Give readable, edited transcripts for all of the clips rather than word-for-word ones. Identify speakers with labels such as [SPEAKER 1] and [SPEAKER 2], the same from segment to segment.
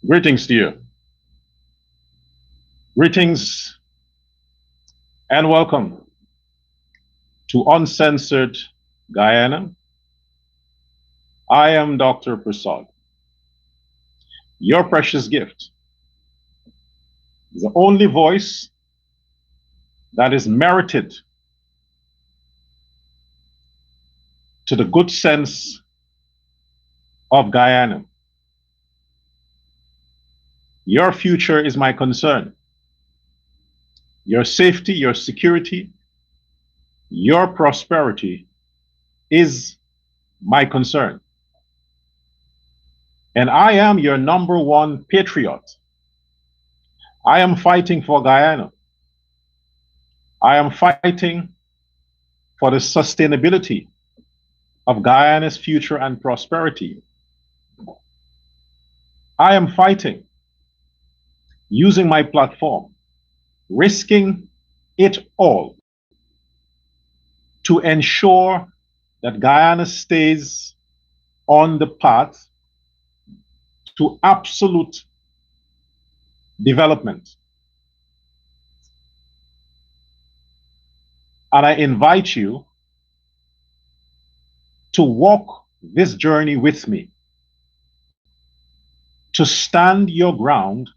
[SPEAKER 1] Greetings to you. Greetings and welcome to Uncensored Guyana. I am Dr. Prasad, your precious gift, the only voice that is merited to the good sense of Guyana. Your future is my concern. Your safety, your security, your prosperity is my concern. And I am your number one patriot. I am fighting for Guyana. I am fighting for the sustainability of Guyana's future and prosperity. I am fighting using my platform, risking it all to ensure that Guyana stays on the path to absolute development. And I invite you to walk this journey with me, to stand your ground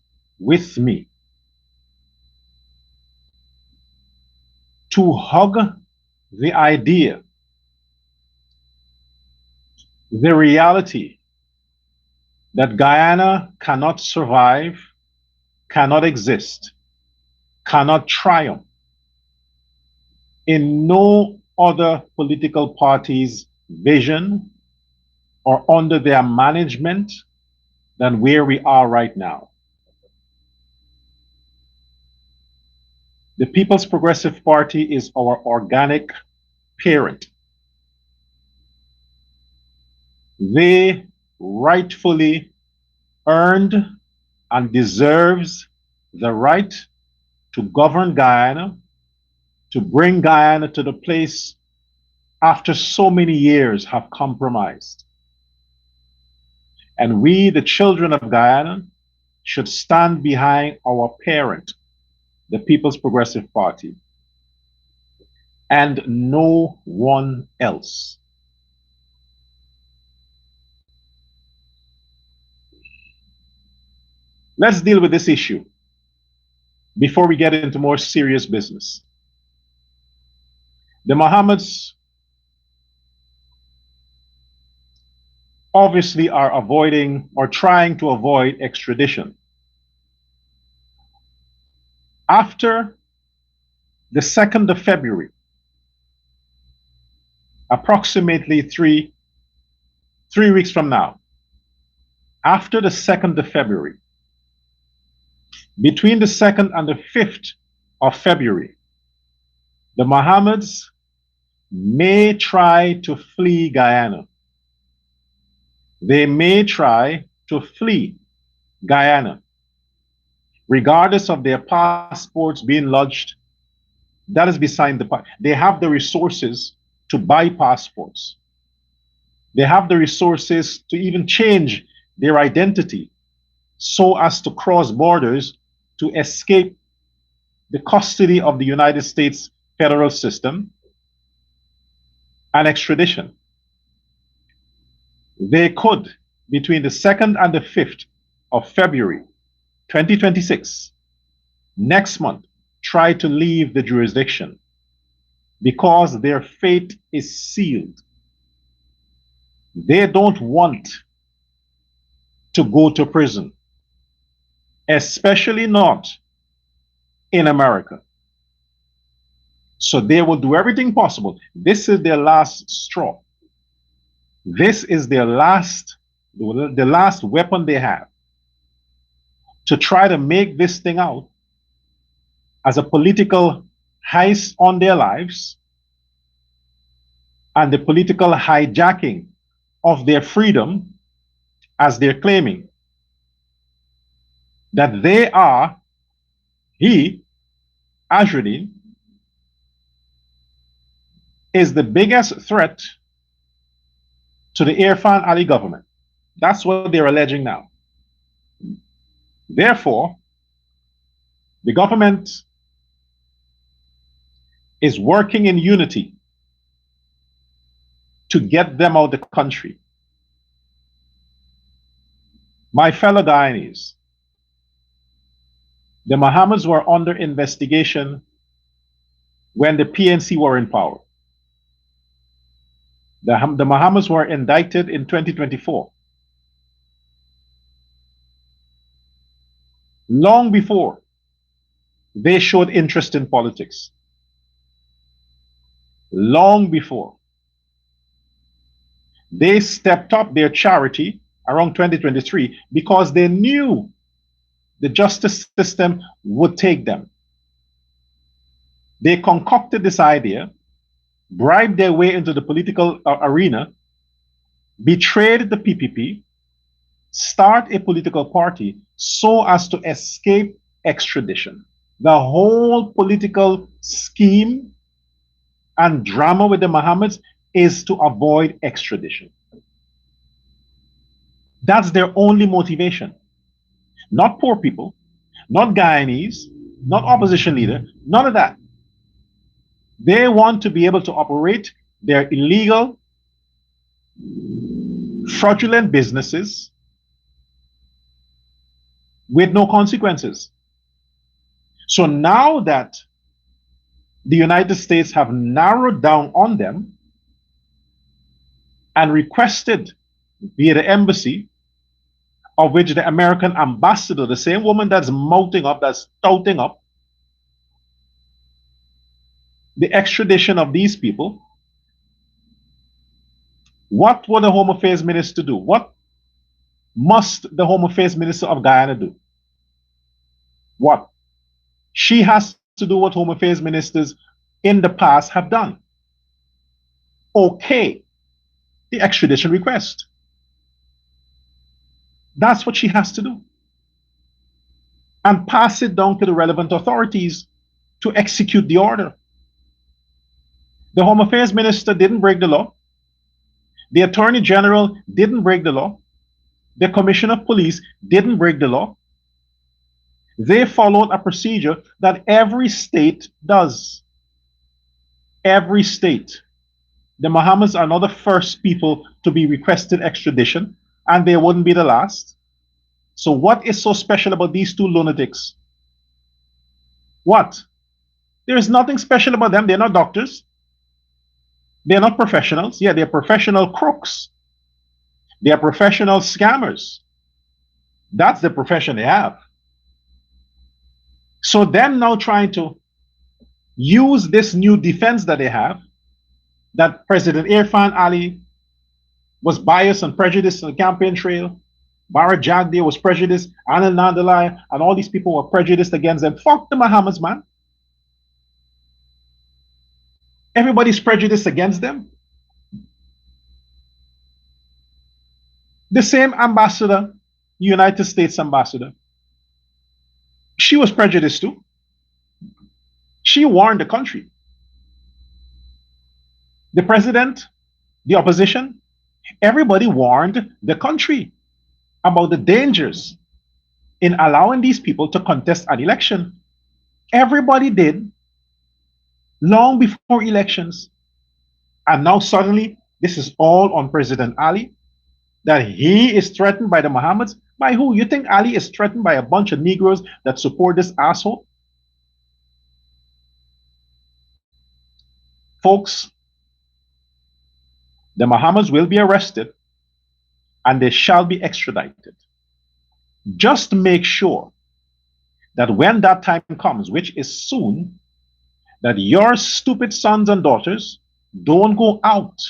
[SPEAKER 1] with me, to hug the idea, the reality that Guyana cannot survive, cannot exist, cannot triumph in no other political party's vision or under their management than where we are right now. The People's Progressive Party is our organic parent. They rightfully earned and deserves the right to govern Guyana, to bring Guyana to the place after so many years have compromised. And we, the children of Guyana, should stand behind our parent, the People's Progressive Party, and no one else. Let's deal with this issue before we get into more serious business. The Mohammeds obviously are avoiding or trying to avoid extradition. After the 2nd of February, approximately three weeks from now, after the 2nd of February, between the 2nd and the 5th of February, the Mohammeds may try to flee Guyana. They may try to flee Guyana. Regardless of their passports being lodged, that is beside the point. They have the resources to buy passports. They have the resources to even change their identity so as to cross borders to escape the custody of the United States federal system and extradition. They could, between the 2nd and the 5th of February, 2026, next month, try to leave the jurisdiction because their fate is sealed. They don't want to go to prison, especially not in America. So they will do everything possible. This is their last straw. This is their the last weapon they have to try to make this thing out as a political heist on their lives and the political hijacking of their freedom, as they're claiming that they are, he, Azruddin, is the biggest threat to the Irfan Ali government. That's what they're alleging now. Therefore, the government is working in unity to get them out of the country. My fellow Guyanese, the Mohammeds were under investigation when the PNC were in power. The Mohammeds were indicted in 2024. Long before they showed interest in politics. Long before. They stepped up their charity around 2023 because they knew the justice system would take them. They concocted this idea, bribed their way into the political arena, betrayed the PPP, start a political party so as to escape extradition. The whole political scheme and drama with the Mohammeds is to avoid extradition. That's their only motivation. Not poor people, not Guyanese, not opposition leader, none of that. They want to be able to operate their illegal, fraudulent businesses with no consequences. So now that the United States have narrowed down on them and requested via the embassy, of which the American ambassador, the same woman that's mouthing up, that's touting up the extradition of these people, what will the Home Affairs Minister do? What must the Home Affairs Minister of Guyana do? What? She has to do what Home Affairs Ministers in the past have done. Okay, the extradition request. That's what she has to do. And pass it down to the relevant authorities to execute the order. The Home Affairs Minister didn't break the law. The Attorney General didn't break the law. The Commissioner of Police didn't break the law. They followed a procedure that every state does. Every state. The Mohammeds are not the first people to be requested extradition, and they wouldn't be the last. So what is so special about these two lunatics? What? There is nothing special about them. They're not doctors. They're not professionals. Yeah, they're professional crooks. They are professional scammers. That's the profession they have. So them now trying to use this new defense that they have, that President Irfan Ali was biased and prejudiced on the campaign trail, Bara Jagdeo was prejudiced, Anil Nandalai, and all these people were prejudiced against them. Fuck the Mohammeds, man. Everybody's prejudiced against them. The same ambassador, United States ambassador, she was prejudiced too. She warned the country. The president, the opposition, everybody warned the country about the dangers in allowing these people to contest an election. Everybody did, long before elections. And now suddenly, this is all on President Ali, that he is threatened by the Mohammeds. By who? You think Ali is threatened by a bunch of Negroes that support this asshole? Folks, the Mohammeds will be arrested and they shall be extradited. Just make sure that when that time comes, which is soon, that your stupid sons and daughters don't go out,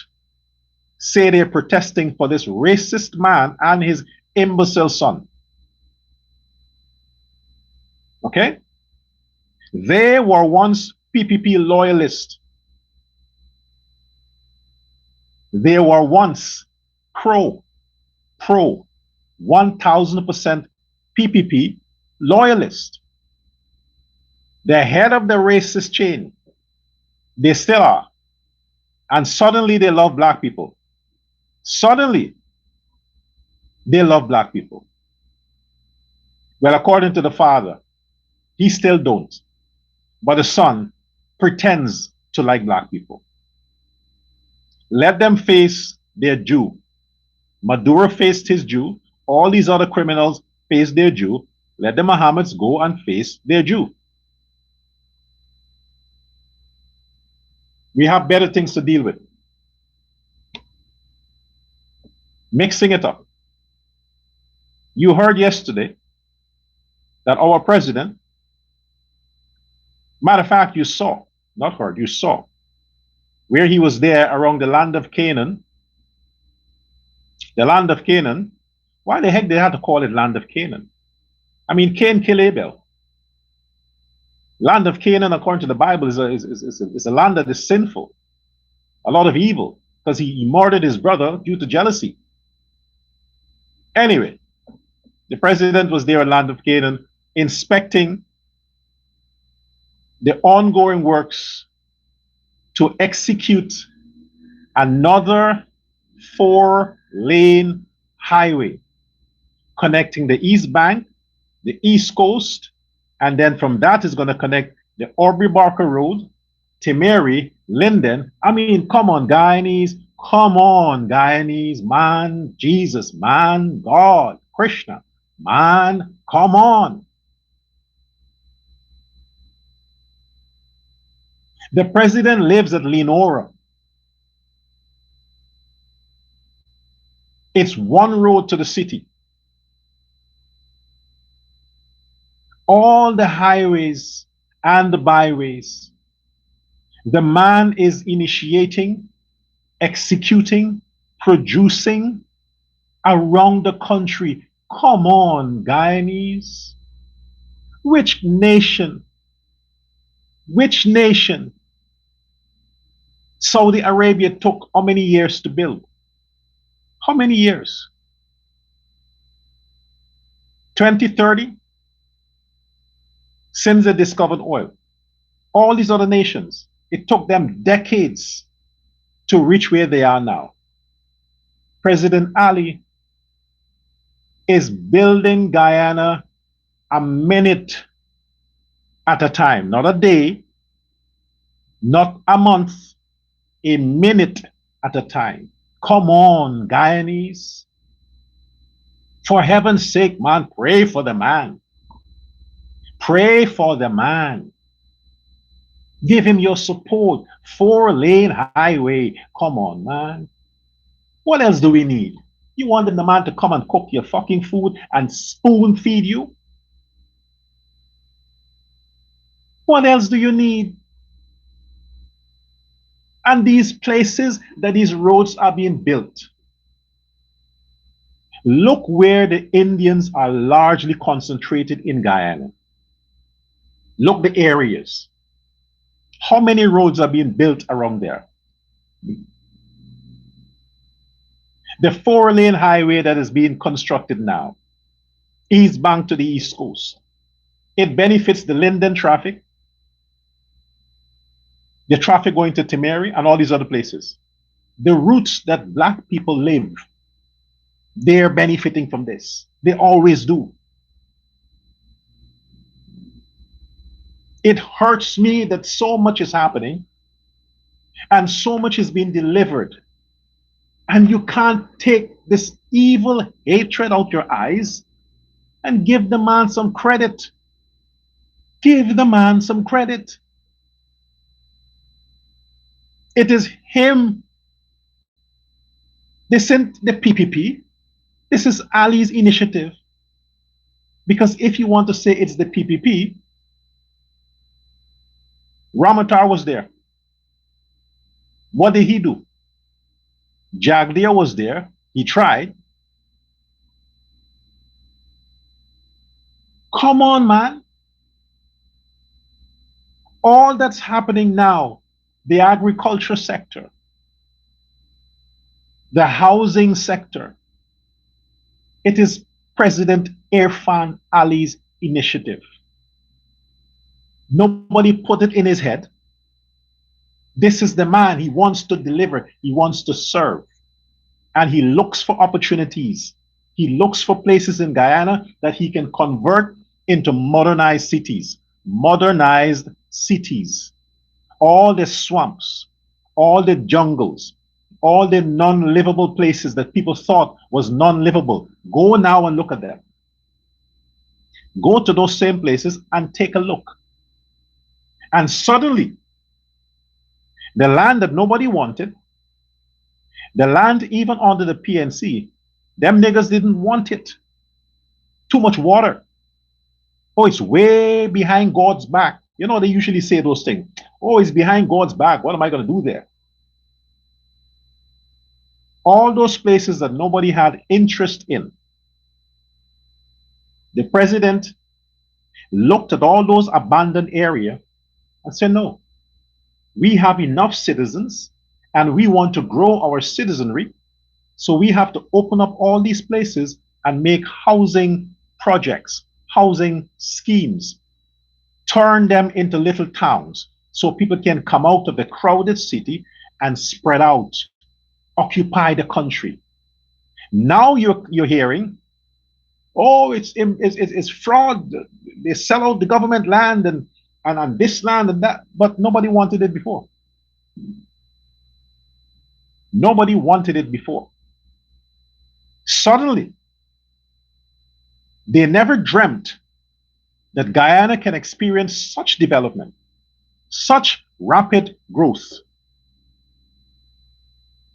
[SPEAKER 1] say they're protesting for this racist man and his imbecile son. Okay? They were once PPP loyalists. They were once pro 1000% PPP loyalist. The head of the racist chain. They still are. And suddenly they love black people. Suddenly they love black people. Well, according to the father, he still don't. But the son pretends to like black people. Let them face their due. Maduro faced his due. All these other criminals face their due. Let the Mohammeds go and face their due. We have better things to deal with. Mixing it up. You heard yesterday that our president, matter of fact, you saw, not heard, you saw, where he was there around the land of Canaan. The land of Canaan. Why the heck they had to call it land of Canaan? I mean, Cain killed Abel. Land of Canaan, according to the Bible, is a land that is sinful, a lot of evil, because he murdered his brother due to jealousy. Anyway, the president was there in land of Canaan inspecting the ongoing works to execute another 4-lane highway connecting the East Bank, the East Coast, and then from that is going to connect the Aubrey Barker Road, Timeri, Linden. I mean, come on, Guyanese. Come on, Guyanese. Man, Jesus, man, God, Krishna. Man, come on. The president lives at Lenora. It's one road to the city. All the highways and the byways, the man is initiating, executing, producing around the country. Come on, Guyanese. Which nation? Saudi Arabia took how many years to build? How many years? 2030? Since they discovered oil. All these other nations, it took them decades to reach where they are now. President Ali is building Guyana a minute at a time, not a day, not a month, a minute at a time. Come on, Guyanese. For heaven's sake, man, pray for the man. Pray for the man. Give him your support. 4-lane highway. Come on, man. What else do we need? You want the man to come and cook your fucking food and spoon feed you? What else do you need? And these places that these roads are being built. Look where the Indians are largely concentrated in Guyana. Look the areas. How many roads are being built around there? The 4-lane highway that is being constructed now, East Bank to the East Coast. It benefits the Linden traffic, the traffic going to Timeri and all these other places. The routes that black people live, they're benefiting from this. They always do. It hurts me that so much is happening and so much is being delivered. And you can't take this evil hatred out your eyes and give the man some credit. Give the man some credit. It is him. This isn't the PPP. This is Ali's initiative. Because if you want to say it's the PPP, Ramatar was there. What did he do? Jagdeo was there. He tried. Come on, man. All that's happening now, the agriculture sector, the housing sector, it is President Irfan Ali's initiative. Nobody put it in his head. This is the man. He wants to deliver. He wants to serve. And he looks for opportunities He looks for places in Guyana that he can convert into modernized cities. Modernized cities. All the swamps, all the jungles, all the non-livable places that people thought was non-livable. Go now and look at them. Go to those same places and take a look. And suddenly, the land that nobody wanted, the land even under the PNC, them niggas didn't want it. Too much water. Oh, it's way behind God's back. You know, they usually say those things. Oh, it's behind God's back. What am I going to do there? All those places that nobody had interest in. The president looked at all those abandoned areas and said, no, we have enough citizens and we want to grow our citizenry. So we have to open up all these places and make housing projects, housing schemes, turn them into little towns so people can come out of the crowded city and spread out, occupy the country. Now you're hearing, oh, it's fraud. They sell out the government land and this land and that, but nobody wanted it before. Nobody wanted it before. Suddenly, they never dreamt that Guyana can experience such development, such rapid growth.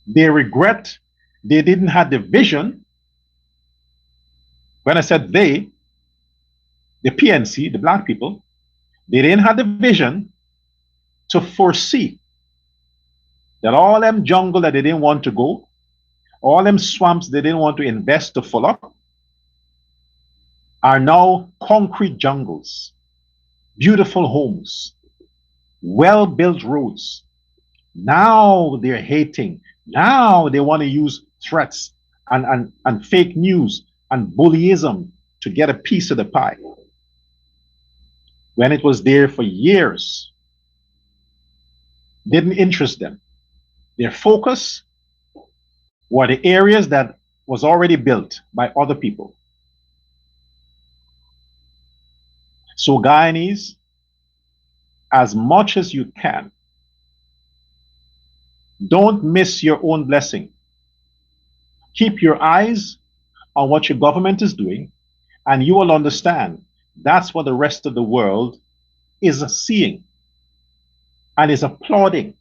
[SPEAKER 1] They regret they didn't have the vision. When I said they, the PNC, the black people, they didn't have the vision to foresee that all them jungle that they didn't want to go, all them swamps they didn't want to invest to fill up, are now concrete jungles, beautiful homes, well-built roads. Now they're hating. Now they want to use threats and fake news and bullyism to get a piece of the pie. When it was there for years, didn't interest them. Their focus were the areas that was already built by other people. So Guyanese, as much as you can, don't miss your own blessing. Keep your eyes on what your government is doing, and you will understand that's what the rest of the world is seeing and is applauding,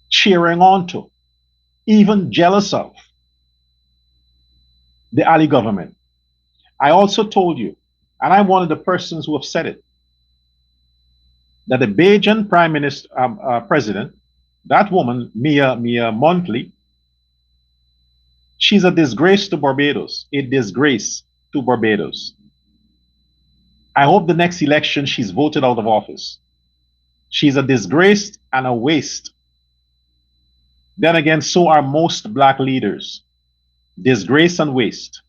[SPEAKER 1] cheering on to, even jealous of the Ali government. I also told you, and I'm one of the persons who have said it, that the Bajan Prime Minister, President, that woman, Mia Montley, she's a disgrace to Barbados, a disgrace to Barbados. I hope the next election she's voted out of office. She's a disgrace and a waste. Then again, so are most black leaders. Disgrace and waste.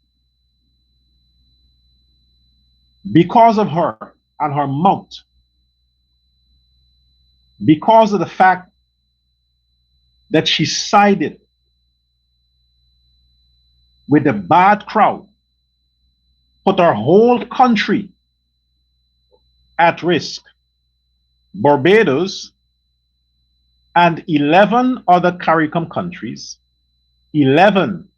[SPEAKER 1] Because of her and her mouth, because of the fact that she sided with the bad crowd, put our whole country at risk. Barbados and 11 other CARICOM countries, 11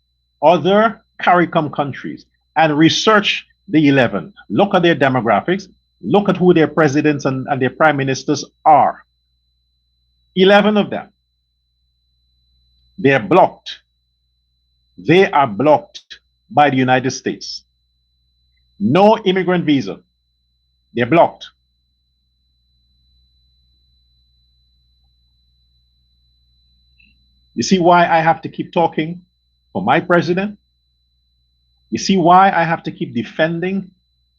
[SPEAKER 1] other CARICOM countries, and research the 11. Look at their demographics, look at who their presidents and their prime ministers are. 11 of them. They're blocked. They are blocked by the United States. No immigrant visa. They're blocked. You see why I have to keep talking for my president? You see why I have to keep defending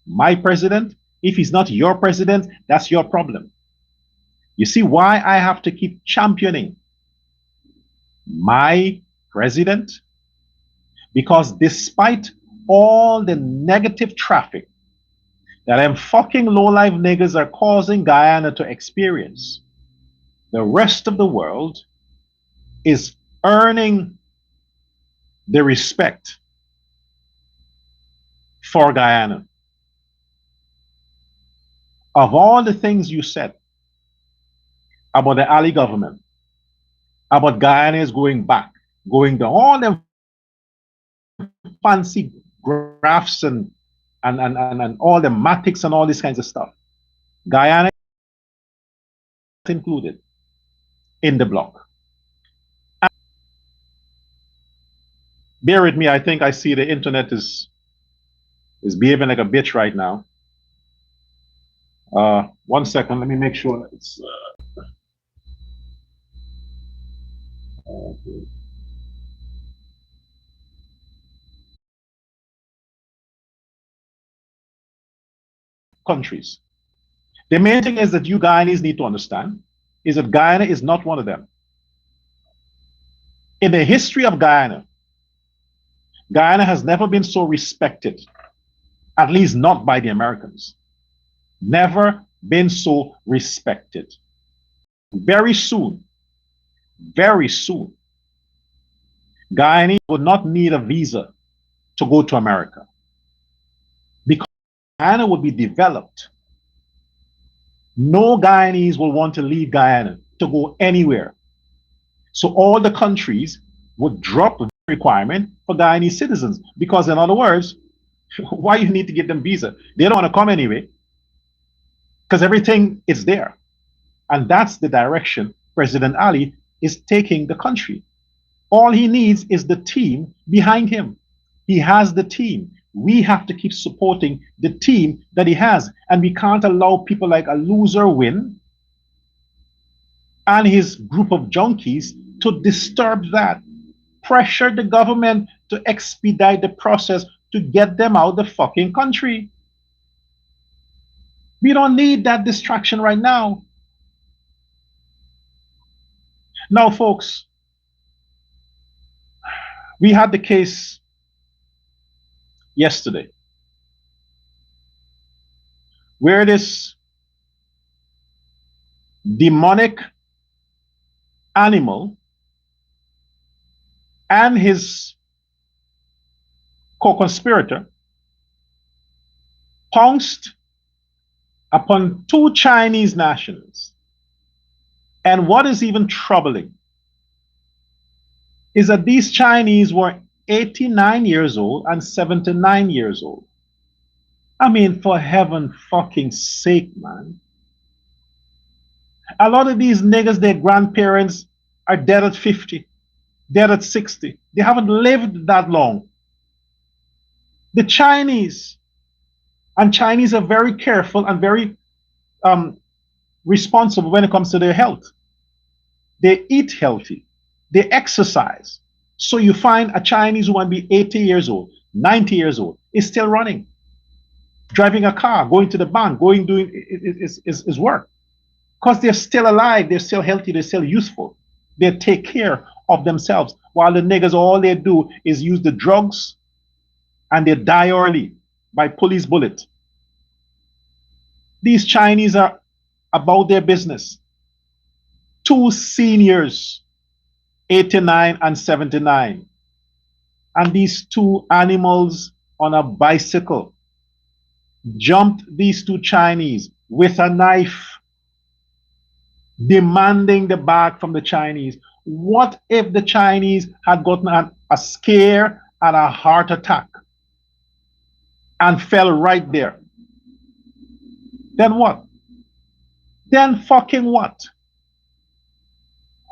[SPEAKER 1] my president? If he's not your president, that's your problem. You see why I have to keep championing my president? Because despite all the negative traffic that them fucking low-life niggas are causing Guyana to experience, the rest of the world is earning the respect for Guyana. Of all the things you said about the Ali government, about Guyanese going back, going down, all them fancy graphs and all the mathematics and all these kinds of stuff, Guyana is included in the block. Bear with me, I think I see the internet is behaving like a bitch right now. 1 second, let me make sure it's countries. The main thing is that you Guyanese need to understand is that Guyana is not one of them. In the history of Guyana, Guyana has never been so respected, at least not by the Americans. Never been so respected. Very soon, Guyanese would not need a visa to go to America because Guyana would be developed. No Guyanese will want to leave Guyana to go anywhere. So all the countries would drop the requirement for Guyanese citizens because, in other words, why you need to give them visa? They don't want to come anyway because everything is there. And that's the direction President Ali is taking the country. All he needs is the team behind him. He has the team. We have to keep supporting the team that he has. And we can't allow people like a loser win and his group of junkies to disturb that. Pressure the government to expedite the process to get them out of the fucking country. We don't need that distraction right now. Now, folks, we had the case yesterday where this demonic animal and his co-conspirator pounced upon two Chinese nationals. And what is even troubling is that these Chinese were 89 years old and 79 years old. I mean, for heaven fucking sake, man. A lot of these niggas, their grandparents are dead at 50, dead at 60. They haven't lived that long. The Chinese, and Chinese are very careful and very responsible when it comes to their health. They eat healthy. They exercise. So you find a Chinese who might be 80 years old, 90 years old, is still running, driving a car, going to the bank, doing his work. Because they're still alive, they're still healthy, they're still useful. They take care of themselves. While the niggas, all they do is use the drugs and they die early by police bullet. These Chinese are about their business. Two seniors, 89 and 79. And these two animals on a bicycle jumped these two Chinese with a knife, demanding the bag from the Chinese. What if the Chinese had gotten a scare and a heart attack and fell right there? Then what? Then fucking what?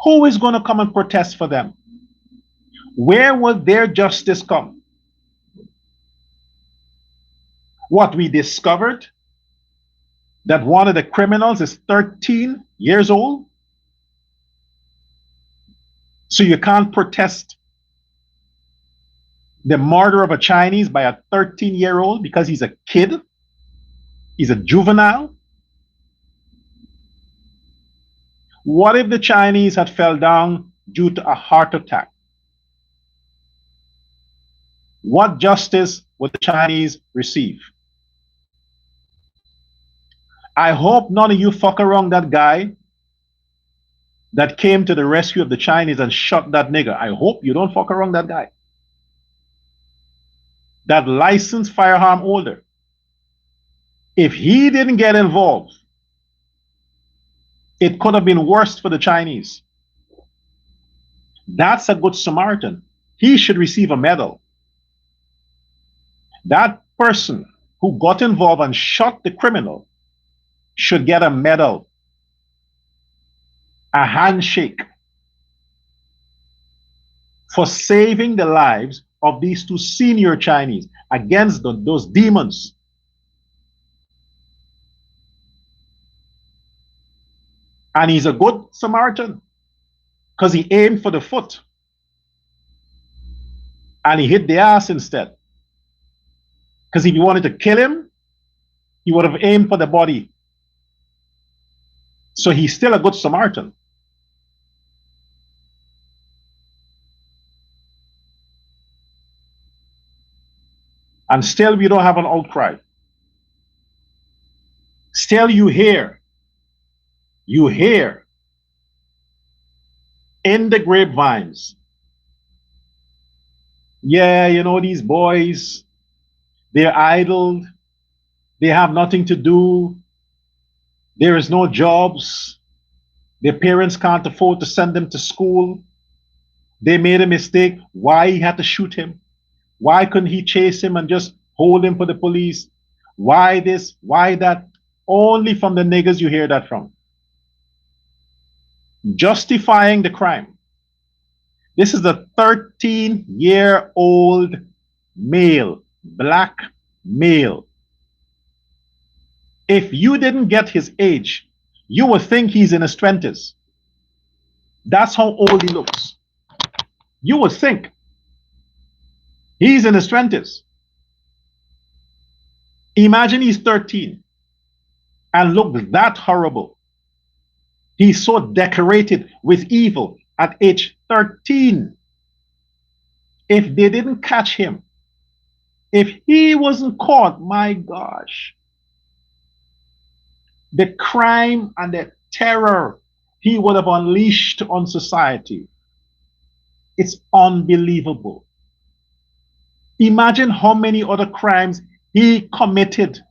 [SPEAKER 1] Who is going to come and protest for them? Where will their justice come? What we discovered that one of the criminals is 13 years old? So you can't protest the murder of a Chinese by a 13-year-old because he's a kid? He's a juvenile? What if the Chinese had fell down due to a heart attack? What justice would the Chinese receive? I hope none of you fuck around that guy that came to the rescue of the Chinese and shot that nigger. I hope you don't fuck around that guy. that licensed firearm holder. If he didn't get involved, it could have been worse for the Chinese. That's a good Samaritan. He should receive a medal. That person who got involved and shot the criminal should get a medal, a handshake, for saving the lives of these two senior Chinese against those demons. And he's a good Samaritan because he aimed for the foot and he hit the ass instead. Because if he wanted to kill him, he would have aimed for the body. So he's still a good Samaritan. And still we don't have an outcry. Still you hear in the grapevines, yeah, you know, these boys, they're idle, they have nothing to do, there is no jobs, their parents can't afford to send them to school, they made a mistake, why he had to shoot him, why couldn't he chase him and just hold him for the police, why this, why that? Only from the niggas you hear that from. Justifying the crime. This is a 13-year-old male, black male. If you didn't get his age, you would think he's in his 20s. That's how old he looks. You would think he's in his 20s. Imagine he's 13 and look that horrible. He's so decorated with evil at age 13. If they didn't catch him, if he wasn't caught, my gosh, the crime and the terror he would have unleashed on society, it's unbelievable. Imagine how many other crimes he committed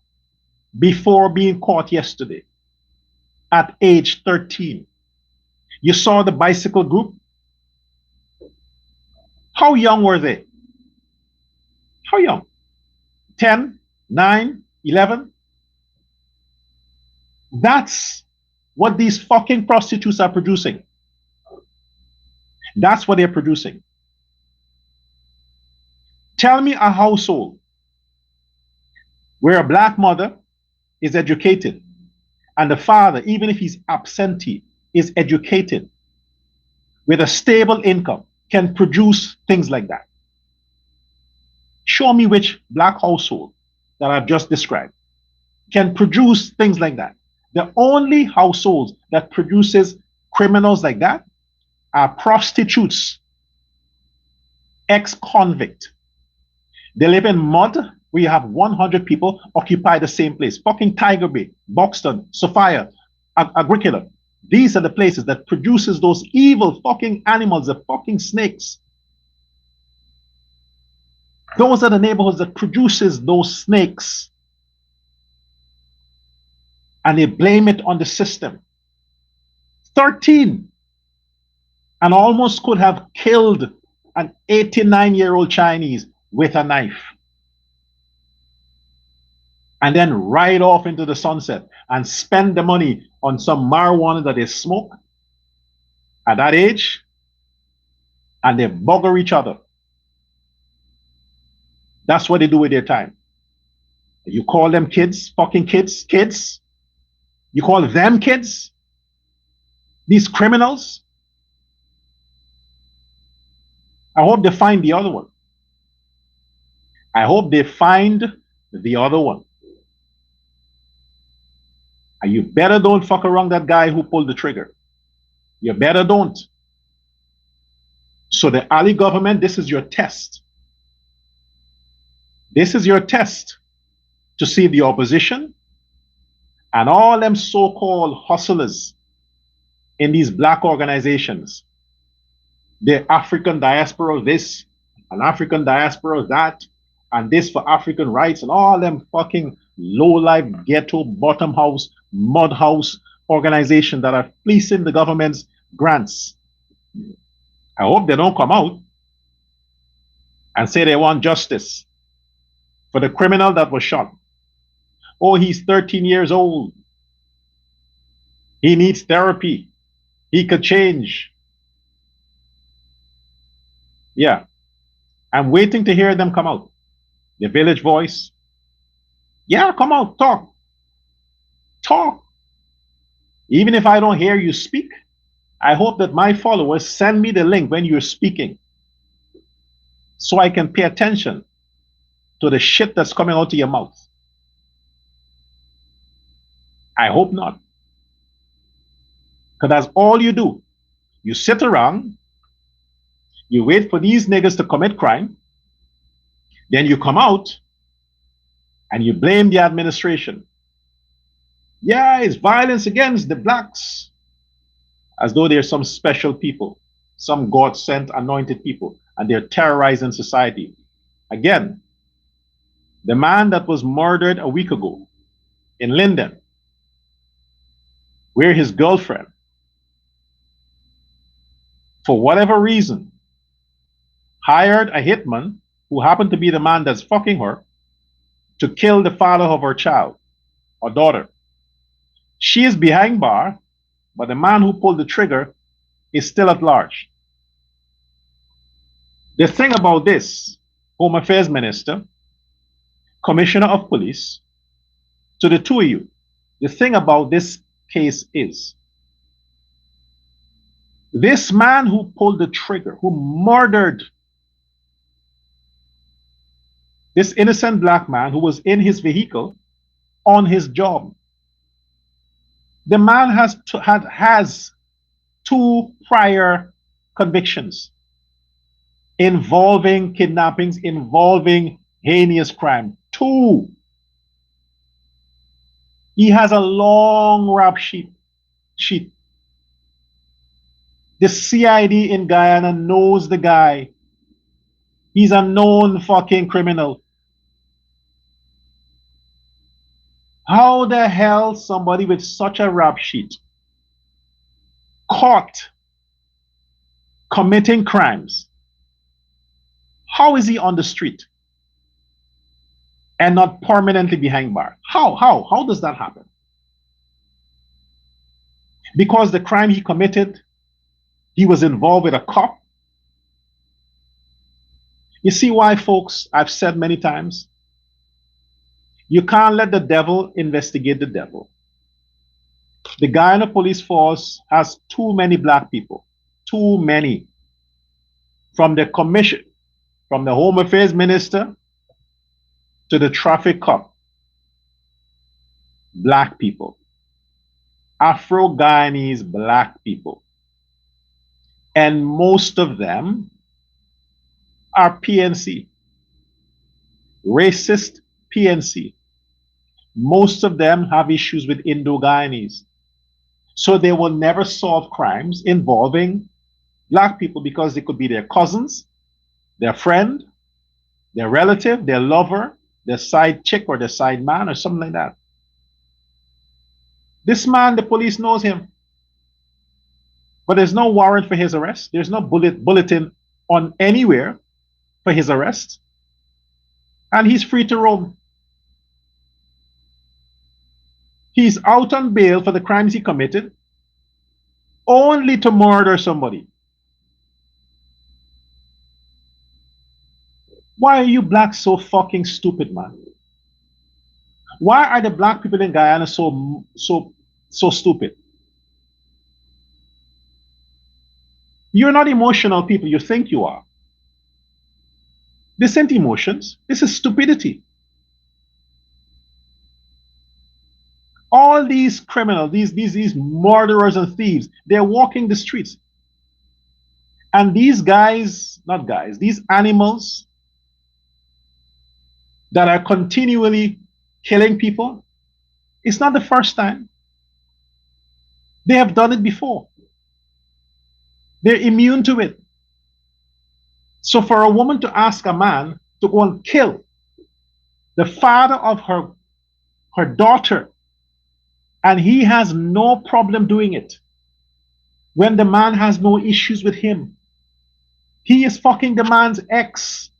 [SPEAKER 1] before being caught yesterday at age 13. You saw the bicycle group? How young were they? How young? 10, 9, 11? That's what these fucking prostitutes are producing. That's what they're producing. Tell me a household where a black mother is educated and the father, even if he's absentee, is educated with a stable income, can produce things like that. Show me which black household that I've just described can produce things like that. The only households that produces criminals like that are prostitutes, ex-convict. They live in mud where you have 100 people occupy the same place. Fucking Tiger Bay, Buxton, Sophia, Agricola. These are the places that produces those evil fucking animals, the fucking snakes. Those are the neighborhoods that produces those snakes. And they blame it on the system. 13. And almost could have killed an 89-year-old Chinese with a knife. And then ride off into the sunset and spend the money on some marijuana that they smoke at that age, and they bugger each other. That's what they do with their time. You call them kids, fucking kids, kids? You call them kids? These criminals? I hope they find the other one. I hope they find the other one. And you better don't fuck around that guy who pulled the trigger. You better don't. So the Ali government, this is your test. This is your test to see the opposition and all them so-called hustlers in these black organizations. The African diaspora this, and African diaspora that, and this for African rights and all them fucking low-life ghetto bottom house mud house organizations that are fleecing the government's grants. I hope they don't come out and say they want justice for the criminal that was shot. Oh, he's 13 years old. He needs therapy. He could change. Yeah. I'm waiting to hear them come out. The Village Voice. Yeah, come out, talk. Talk. Even if I don't hear you speak, I hope that my followers send me the link when you're speaking so I can pay attention to the shit that's coming out of your mouth. I hope not. Because that's all you do. You sit around, you wait for these niggas to commit crime, then you come out and you blame the administration. Yeah, it's violence against the blacks. As though they're some special people, some God-sent anointed people, and they're terrorizing society. Again, the man that was murdered a week ago in Linden, where his girlfriend, for whatever reason, hired a hitman who happened to be the man that's fucking her to kill the father of her child or daughter. She is behind bar, but the man who pulled the trigger is still at large. The thing about this, Home Affairs Minister, Commissioner of Police, to the two of you, the thing about this case is, this man who pulled the trigger, who murdered this innocent black man who was in his vehicle on his job, the man has two prior convictions involving kidnappings, involving heinous crime. Two. He has a long rap sheet. The CID in Guyana knows the guy. He's a known fucking criminal. How the hell somebody with such a rap sheet caught committing crimes, how is he on the street and not permanently behind bar? How does that happen? Because the crime he committed, he was involved with a cop. You see why, folks, I've said many times, you can't let the devil investigate the devil. The Guyana police force has too many black people, too many. From the commission, from the Home Affairs Minister to the traffic cop, black people, Afro-Guyanese black people. And most of them are PNC, racist PNC. Most of them have issues with Indo-Guyanese. So they will never solve crimes involving black people because they could be their cousins, their friend, their relative, their lover, their side chick or their side man or something like that. This man, the police knows him. But there's no warrant for his arrest. There's no bulletin on anywhere for his arrest. And he's free to roam. He's out on bail for the crimes he committed, only to murder somebody. Why are you blacks so fucking stupid, man? Why are the black people in Guyana so stupid? You're not emotional people. You think you are. This isn't emotions. This is stupidity. All these criminals, these murderers and thieves, they're walking the streets. And these guys, not guys, these animals that are continually killing people, it's not the first time. They have done it before. They're immune to it. So for a woman to ask a man to go and kill the father of her daughter, and he has no problem doing it when the man has no issues with him. He is fucking the man's ex,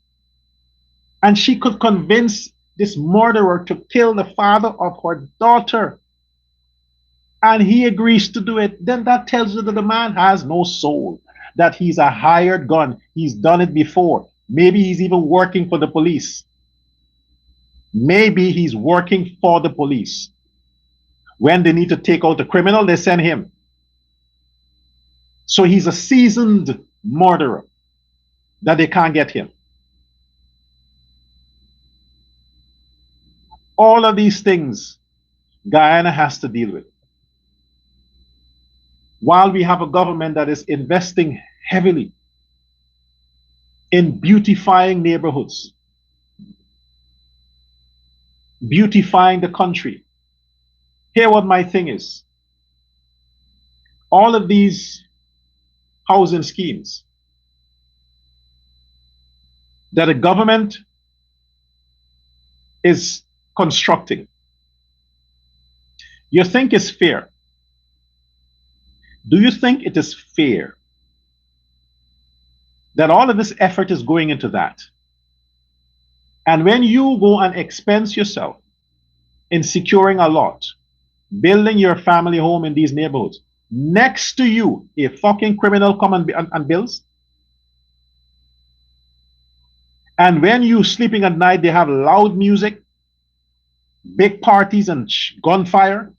[SPEAKER 1] and she could convince this murderer to kill the father of her daughter, and he agrees to do it. Then that tells you that the man has no soul, that he's a hired gun. He's done it before. Maybe he's even working for the police. Maybe he's working for the police. When they need to take out a criminal, they send him. So he's a seasoned murderer that they can't get him. All of these things Guyana has to deal with. While we have a government that is investing heavily in beautifying neighborhoods, beautifying the country. Here what my thing is. All of these housing schemes that the government is constructing, you think is fair? Do you think it is fair that all of this effort is going into that? And when you go and expense yourself in securing a lot, building your family home in these neighborhoods, next to you, a fucking criminal come and builds? And when you sleeping at night, they have loud music, big parties and gunfire.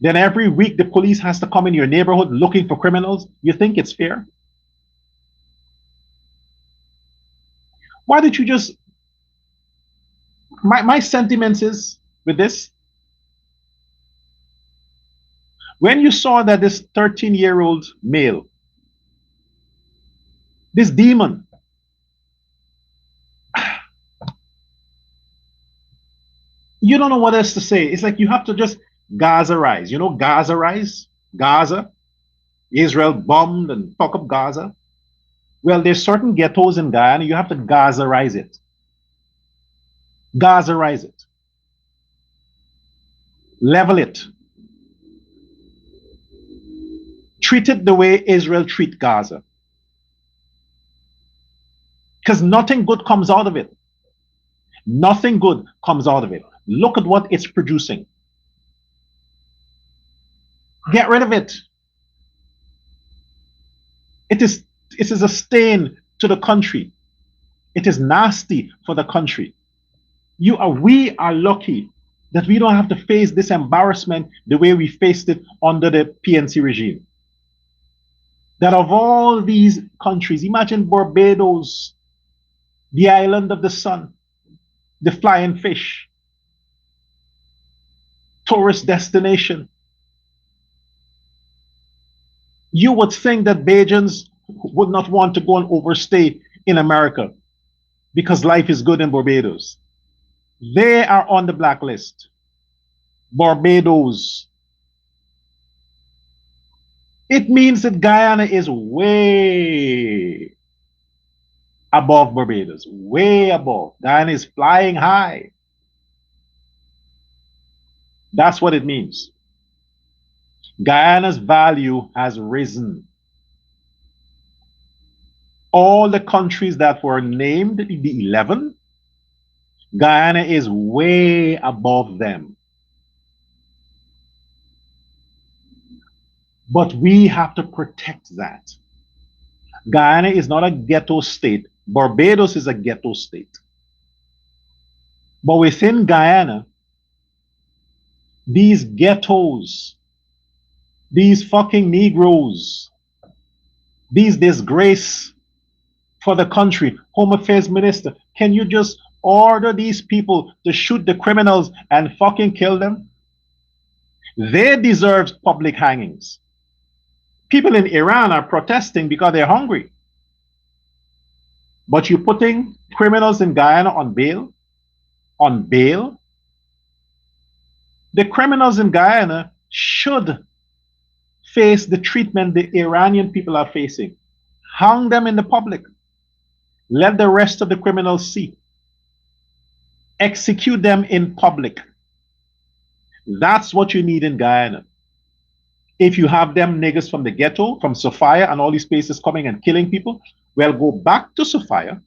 [SPEAKER 1] Then every week the police has to come in your neighborhood looking for criminals. You think it's fair? Why did you just... My sentiments is with this. When you saw that this 13-year-old male, this demon, you don't know what else to say. It's like you have to just Gaza-rise. You know Gaza-rise? Gaza? Israel bombed and fuck up Gaza. Well, there's certain ghettos in Guyana, you have to Gaza-rise it. Gaza-rise it. Level it. Treat it the way Israel treat Gaza. Because nothing good comes out of it. Nothing good comes out of it. Look at what it's producing. Get rid of it. It is a stain to the country. It is nasty for the country. We are lucky that we don't have to face this embarrassment the way we faced it under the PNC regime. That of all these countries, imagine Barbados, the island of the sun, the flying fish, tourist destination. You would think that Bajans would not want to go and overstay in America because life is good in Barbados. They are on the blacklist. Barbados. It means that Guyana is way above Barbados. Way above. Guyana is flying high. That's what it means. Guyana's value has risen. All the countries that were named, the 11, Guyana is way above them. But we have to protect that. Guyana is not a ghetto state. Barbados is a ghetto state. But within Guyana, these ghettos, these fucking Negroes, these disgrace for the country. Home Affairs Minister, can you just order these people to shoot the criminals and fucking kill them? They deserve public hangings. People in Iran are protesting because they're hungry. But you're putting criminals in Guyana on bail? On bail? The criminals in Guyana should face the treatment the Iranian people are facing. Hang them in the public. Let the rest of the criminals see. Execute them in public. That's what you need in Guyana. If you have them niggas from the ghetto, from Sophia and all these places coming and killing people, well, go back to Sophia,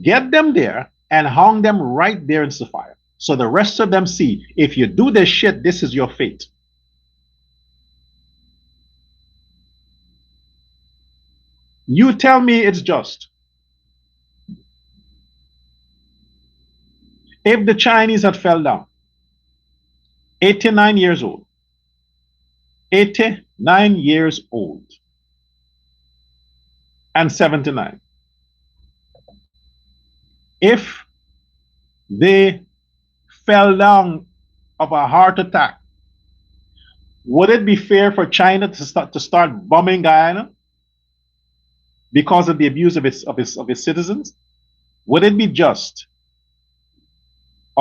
[SPEAKER 1] get them there, and hang them right there in Sophia. So the rest of them see, if you do this shit, this is your fate. You tell me it's just. If the Chinese had fell down, 89 years old, 89 years old, and 79. If they fell down of a heart attack, would it be fair for China to start bombing Guyana because of the abuse of its citizens? Would it be just?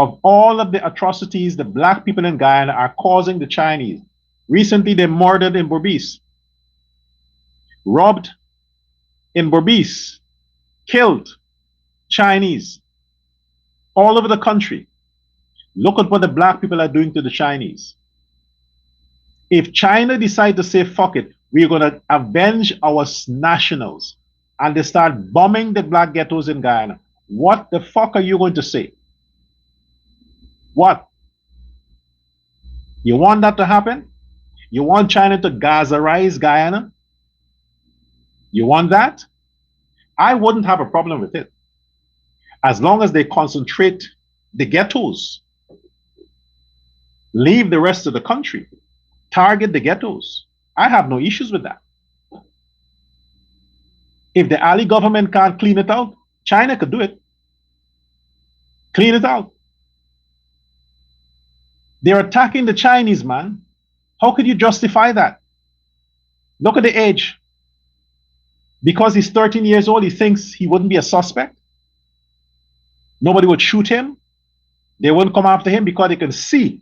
[SPEAKER 1] Of all of the atrocities the black people in Guyana are causing the Chinese. Recently, they murdered in Berbice, robbed in Berbice, killed Chinese all over the country. Look at what the black people are doing to the Chinese. If China decide to say, fuck it, we're going to avenge our nationals, and they start bombing the black ghettos in Guyana, what the fuck are you going to say? What? You want that to happen? You want China to Gazarize Guyana? You want that? I wouldn't have a problem with it, as long as they concentrate the ghettos. Leave the rest of the country. Target the ghettos. I have no issues with that. If the Ali government can't clean it out, China could do it. Clean it out. They're attacking the Chinese, man. How could you justify that? Look at the age. Because he's 13 years old, he thinks he wouldn't be a suspect. Nobody would shoot him. They wouldn't come after him because they can see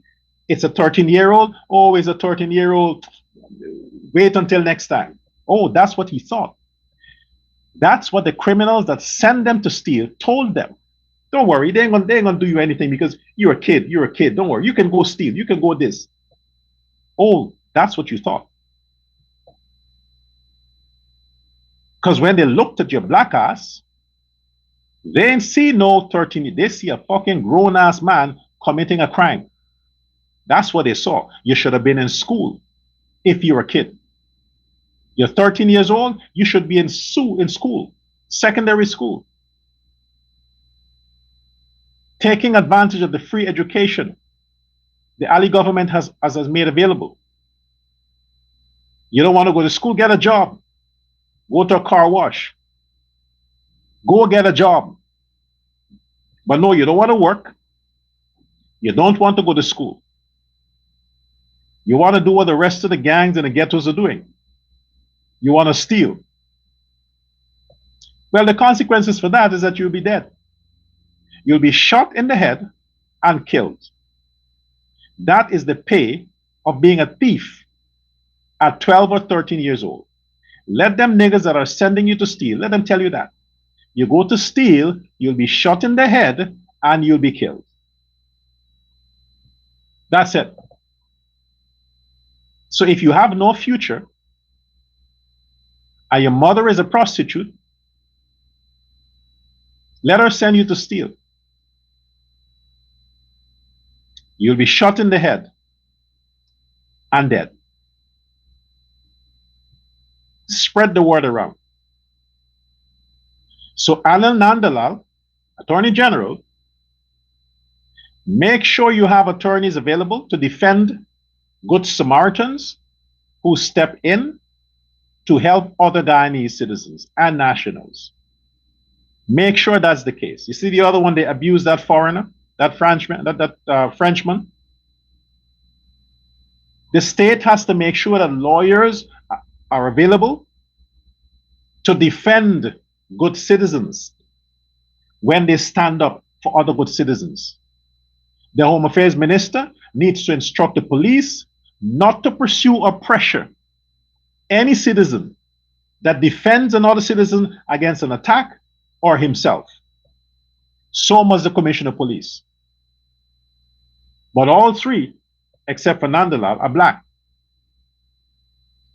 [SPEAKER 1] it's a 13-year-old. Oh, he's a 13-year-old. Wait until next time. Oh, that's what he thought. That's what the criminals that send them to steal told them. Don't worry, they ain't gonna do you anything because you're a kid. You're a kid. Don't worry. You can go steal. You can go this. Oh, that's what you thought. Because when they looked at your black ass, they ain't see no 13. They see a fucking grown-ass man committing a crime. That's what they saw. You should have been in school if you're a kid. You're 13 years old, you should be in school, secondary school. Taking advantage of the free education the Ali government has made available. You don't want to go to school, get a job. Go to a car wash. Go get a job. But no, you don't want to work. You don't want to go to school. You want to do what the rest of the gangs and the ghettos are doing. You want to steal. Well, the consequences for that is that you'll be dead. You'll be shot in the head and killed. That is the pay of being a thief at 12 or 13 years old. Let them niggas that are sending you to steal, let them tell you that. You go to steal, you'll be shot in the head and you'll be killed. That's it. So if you have no future and your mother is a prostitute, let her send you to steal. You'll be shot in the head and dead. Spread the word around. So Anil Nandalal, Attorney General, make sure you have attorneys available to defend good Samaritans who step in to help other Guyanese citizens and nationals. Make sure that's the case. You see the other one, they abused that foreigner, that Frenchman, Frenchman. The state has to make sure that lawyers are available to defend good citizens when they stand up for other good citizens. The Home Affairs Minister needs to instruct the police not to pursue or pressure any citizen that defends another citizen against an attack or himself. So must the Commissioner of Police. But all three, except for Nandalal, are black.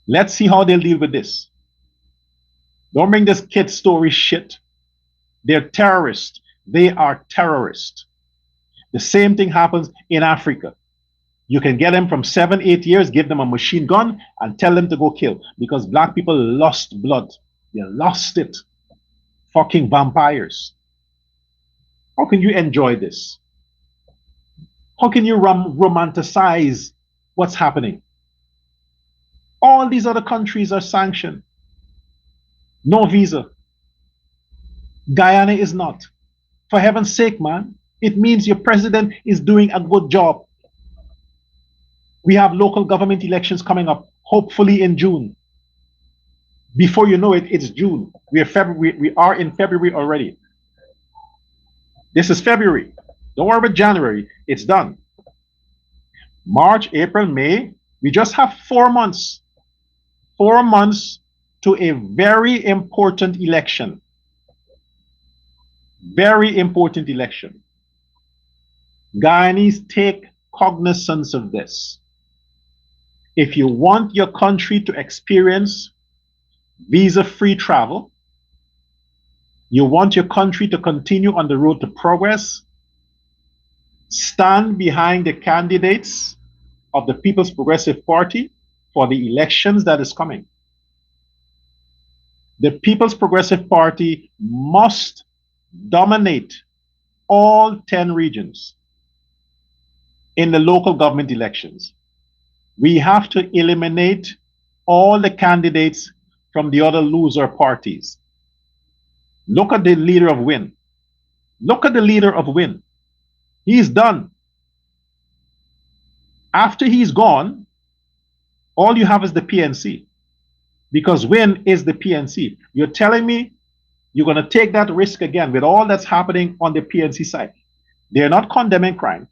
[SPEAKER 1] Let's see how they'll deal with this. Don't bring this kid story shit. They're terrorists. They are terrorists. The same thing happens in Africa. You can get them from 7, 8 years, give them a machine gun, and tell them to go kill. Because black people lost blood. They lost it. Fucking vampires. How can you enjoy this? How can you romanticize what's happening? All these other countries are sanctioned. No visa. Guyana is not. For heaven's sake, man. It means your president is doing a good job. We have local government elections coming up, hopefully in June. Before you know it, it's June. We are in February already. This is February. Don't worry about January. It's done. March, April, May. We just have 4 months. 4 months to a very important election. Very important election. Guyanese, take cognizance of this. If you want your country to experience visa-free travel, you want your country to continue on the road to progress, stand behind the candidates of the People's Progressive Party for the elections that is coming. The People's Progressive Party must dominate all 10 regions in the local government elections. We have to eliminate all the candidates from the other loser parties. Look at the leader of WIN. Look at the leader of WIN. He's done. After he's gone, all you have is the PNC. Because WIN is the PNC. You're telling me you're going to take that risk again with all that's happening on the PNC side. They're not condemning crime.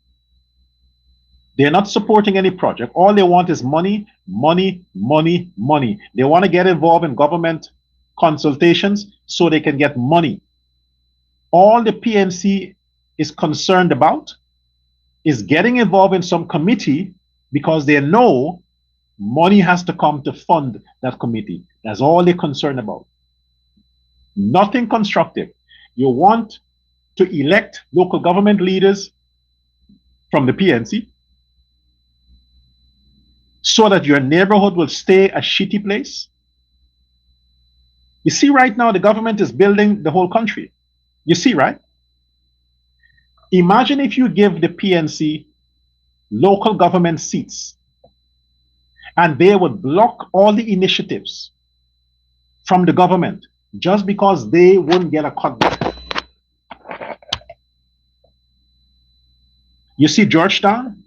[SPEAKER 1] They're not supporting any project. All they want is money, money, money, money. They want to get involved in government consultations so they can get money. All the PNC is concerned about is getting involved in some committee because they know money has to come to fund that committee. That's all they're concerned about. Nothing constructive. You want to elect local government leaders from the PNC so that your neighborhood will stay a shitty place. You see, right now, the government is building the whole country. You see, right? Imagine if you give the PNC local government seats and they would block all the initiatives from the government just because they wouldn't get a cutback. You see Georgetown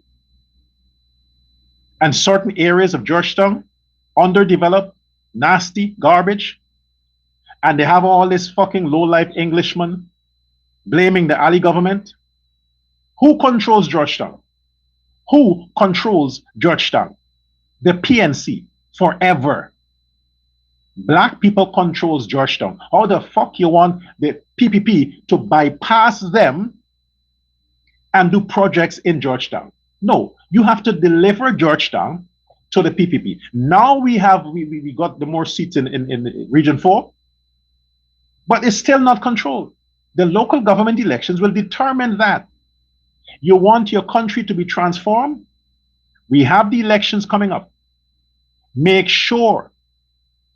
[SPEAKER 1] and certain areas of Georgetown, underdeveloped, nasty, garbage, and they have all this fucking low-life Englishmen blaming the Ali government. Who controls Georgetown? Who controls Georgetown? The PNC, forever. Black people controls Georgetown. How the fuck you want the PPP to bypass them and do projects in Georgetown? No, you have to deliver Georgetown to the PPP. Now we got the more seats in Region 4, but it's still not controlled. The local government elections will determine that. You want your country to be transformed? We have the elections coming up. Make sure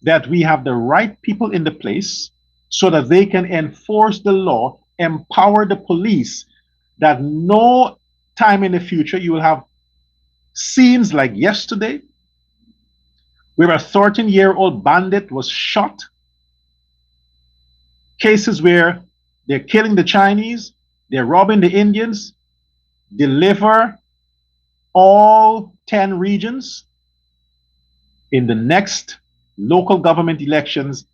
[SPEAKER 1] that we have the right people in the place so that they can enforce the law, empower the police, that no time in the future you will have scenes like yesterday where a 13-year-old bandit was shot, cases where they're killing the Chinese, they're robbing the Indians, deliver all 10 regions in the next local government elections,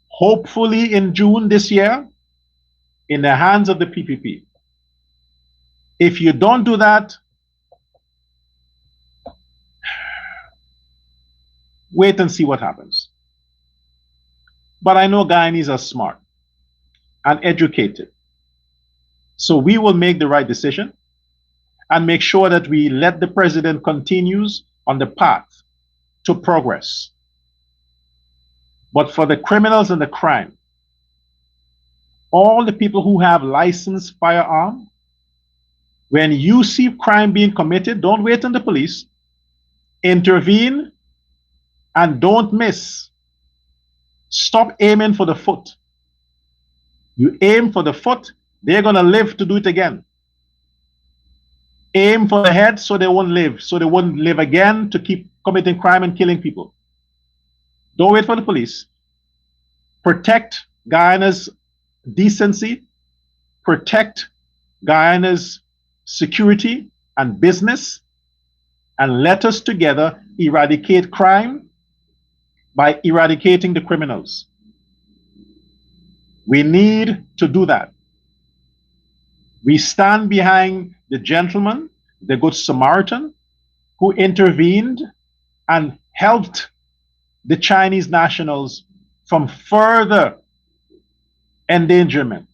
[SPEAKER 1] hopefully in June this year, in the hands of the PPP. If you don't do that, wait and see what happens. But I know Guyanese are smart and educated. So we will make the right decision. and make sure that we let the president continues on the path to progress. But for the criminals and the crime, all the people who have licensed firearm, when you see crime being committed, don't wait on the police. Intervene and don't miss. Stop aiming for the foot. You aim for the foot, they're going to live to do it again. Aim for the head so they won't live, so they won't live again to keep committing crime and killing people. Don't wait for the police. Protect Guyana's decency, protect Guyana's security and business, and let us together eradicate crime by eradicating the criminals. We need to do that. We stand behind the gentleman, the Good Samaritan, who intervened and helped the Chinese nationals from further endangerment.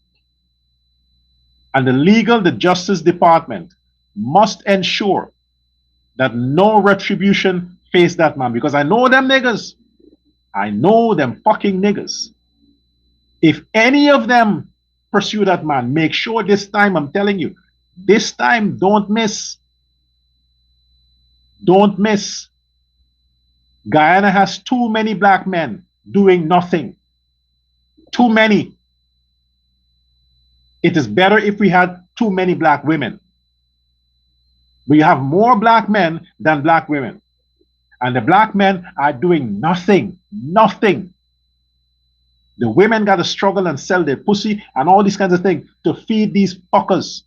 [SPEAKER 1] And the Justice Department must ensure that no retribution face that man, because I know them niggas. I know them fucking niggas. If any of them pursue that man, make sure this time, I'm telling you, this time don't miss. Don't miss. Guyana has too many black men doing nothing. Too many. It is better if we had too many black women. We have more black men than black women. And the black men are doing nothing. Nothing. The women got to struggle and sell their pussy and all these kinds of things to feed these fuckers.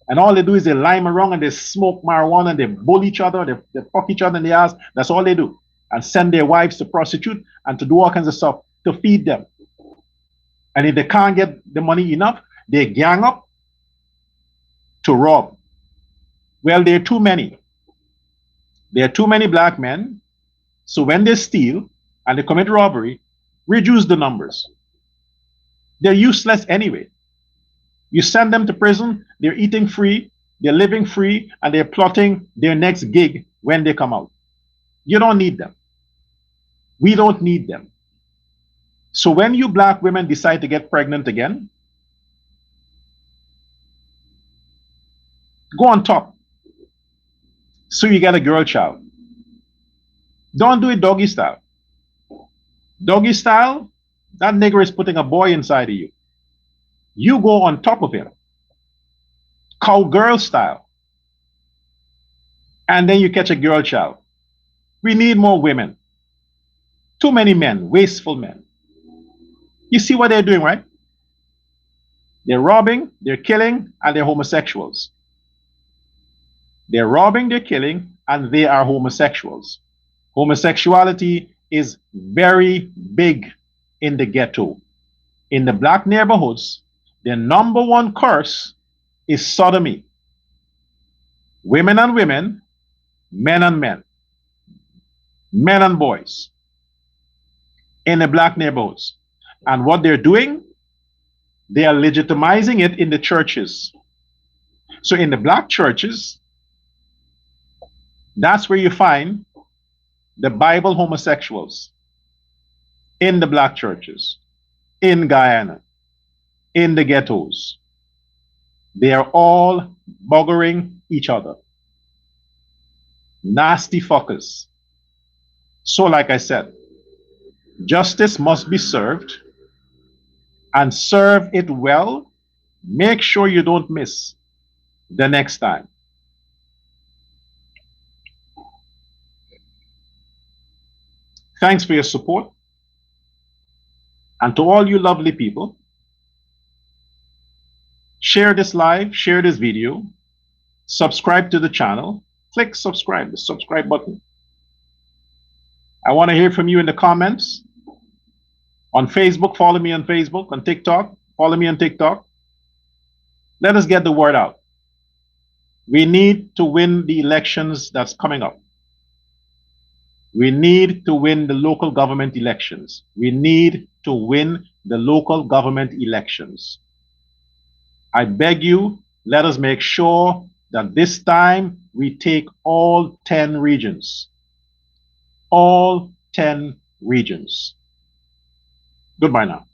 [SPEAKER 1] And all they do is they lime around and they smoke marijuana and they bully each other, they fuck each other in the ass. That's all they do. And send their wives to prostitute and to do all kinds of stuff to feed them. And if they can't get the money enough, they gang up to rob. Well, there are too many. There are too many black men. So when they steal and they commit robbery, reduce the numbers. They're useless anyway. You send them to prison, they're eating free, they're living free, and they're plotting their next gig when they come out. You don't need them. We don't need them. So when you black women decide to get pregnant again, go on top. So you get a girl child. Don't do it doggy style. Doggy style, that nigger is putting a boy inside of you. You go on top of him. Cowgirl style. And then you catch a girl child. We need more women. Too many men, wasteful men. You see what they're doing, right? They're robbing, they're killing, and they're homosexuals. They're robbing, they're killing, and they are homosexuals. Homosexuality is very big in the ghetto. In the black neighborhoods, the number one curse is sodomy. Women and women, men and men, men and boys in the black neighborhoods. And what they're doing, they are legitimizing it in the churches. So in the black churches, that's where you find the Bible homosexuals in the black churches, in Guyana, in the ghettos. They are all buggering each other. Nasty fuckers. So like I said, justice must be served, and serve it well. Make sure you don't miss the next time. Thanks for your support. And to all you lovely people, share this live, share this video, subscribe to the channel, click subscribe, the subscribe button. I want to hear from you in the comments. On Facebook, follow me on Facebook. On TikTok, follow me on TikTok. Let us get the word out. We need to win the elections that's coming up. We need to win the local government elections. We need to win the local government elections. I beg you, let us make sure that this time we take all 10 regions. All 10 regions. Goodbye now.